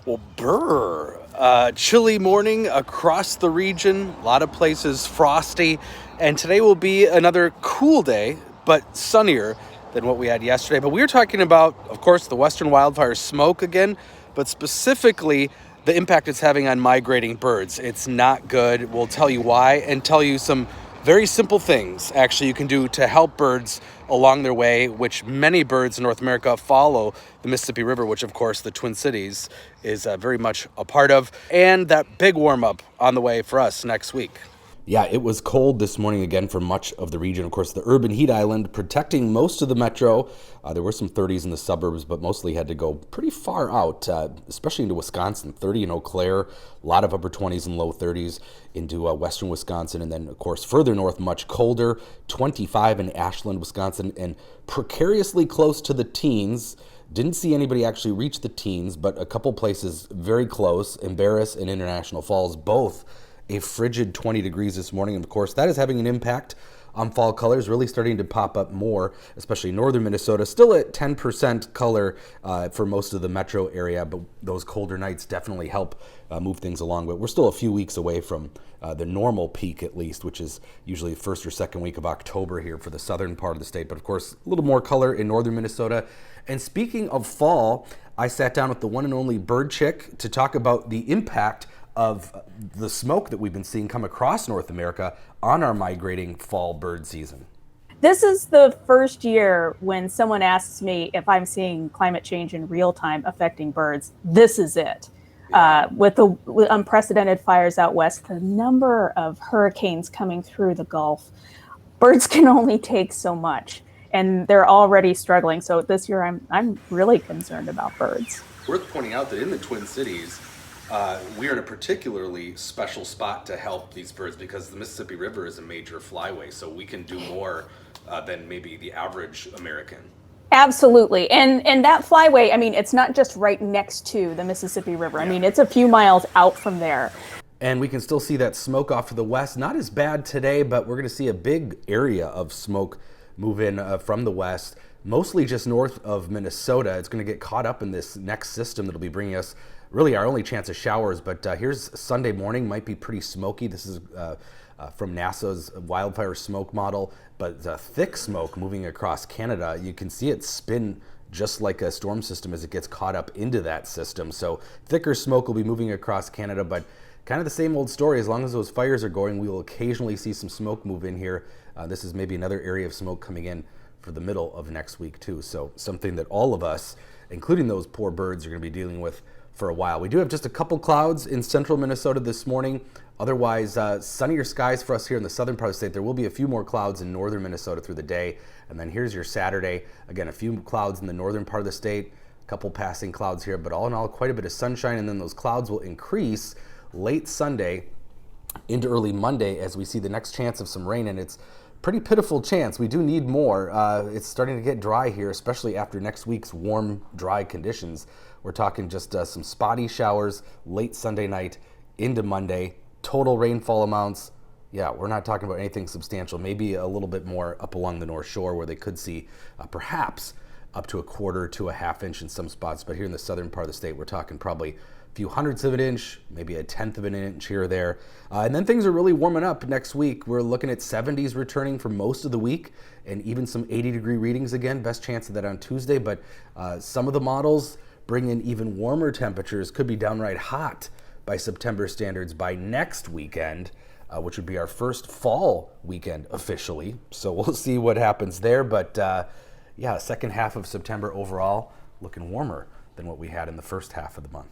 Well, brr. Chilly morning across the region. A lot of places frosty. And today will be another cool day, but sunnier than what we had yesterday. But we were talking about, of course, the western wildfire smoke again, but specifically the impact it's having on migrating birds. It's not good. We'll tell you why and tell you some very simple things actually you can do to help birds along their way, which many birds in North America follow the Mississippi River, which of course the Twin Cities is very much a part of, and that big warm up on the way for us next week. Yeah, it was cold this morning again for much of the region. Of course, the urban heat island protecting most of the metro. There were some 30s in the suburbs, but mostly had to go pretty far out, especially into Wisconsin, 30 in Eau Claire, a lot of upper 20s and low 30s into western Wisconsin. And then, of course, further north, much colder, 25 in Ashland, Wisconsin, and precariously close to the teens. Didn't see anybody actually reach the teens, but a couple places very close, Embarrass and International Falls, both a frigid 20 degrees this morning. And of course, that is having an impact on fall colors, really starting to pop up more, especially northern Minnesota, still at 10% color for most of the metro area, but those colder nights definitely help move things along. But we're still a few weeks away from the normal peak, at least, which is usually the first or second week of October here for the southern part of the state. But of course, a little more color in northern Minnesota. And speaking of fall, I sat down with the one and only bird chick to talk about the impact of the smoke that we've been seeing come across North America on our migrating fall bird season. This is the first year when someone asks me if I'm seeing climate change in real time affecting birds. This is it. With unprecedented fires out west, the number of hurricanes coming through the Gulf, birds can only take so much, and they're already struggling. So this year, I'm really concerned about birds. Worth pointing out that in the Twin Cities, we are in a particularly special spot to help these birds because the Mississippi River is a major flyway, so we can do more than maybe the average American. Absolutely. And that flyway, I mean, it's not just right next to the Mississippi River. I mean, it's a few miles out from there. And we can still see that smoke off to the west. Not as bad today, but we're going to see a big area of smoke move in from the west, mostly just north of Minnesota. It's going to get caught up in this next system that'll be bringing us really our only chance of showers. But here's Sunday morning, might be pretty smoky. This is from NASA's wildfire smoke model, but thick smoke moving across Canada. You can see it spin just like a storm system as it gets caught up into that system. So thicker smoke will be moving across Canada, but kind of the same old story. As long as those fires are going, we will occasionally see some smoke move in here. This is maybe another area of smoke coming in for the middle of next week too. So something that all of us, including those poor birds, are going to be dealing with for a while. We do have just a couple clouds in central Minnesota this morning. Otherwise, sunnier skies for us here in the southern part of the state. There will be a few more clouds in northern Minnesota through the day. And then here's your Saturday. Again, a few clouds in the northern part of the state, a couple passing clouds here, but all in all, quite a bit of sunshine. And then those clouds will increase late Sunday into early Monday as we see the next chance of some rain. And it's pretty pitiful chance. We do need more. It's starting to get dry here, especially after next week's warm, dry conditions. We're talking just some spotty showers late Sunday night into Monday. Total rainfall amounts, yeah, we're not talking about anything substantial. Maybe a little bit more up along the North Shore where they could see perhaps up to a quarter to a half inch in some spots. But here in the southern part of the state, we're talking probably a few hundredths of an inch, maybe a tenth of an inch here or there. And then things are really warming up next week. We're looking at 70s returning for most of the week and even some 80-degree readings again. Best chance of that on Tuesday. But some of the models bring in even warmer temperatures, could be downright hot by September standards by next weekend, which would be our first fall weekend officially. So we'll see what happens there. But yeah, second half of September overall looking warmer than what we had in the first half of the month.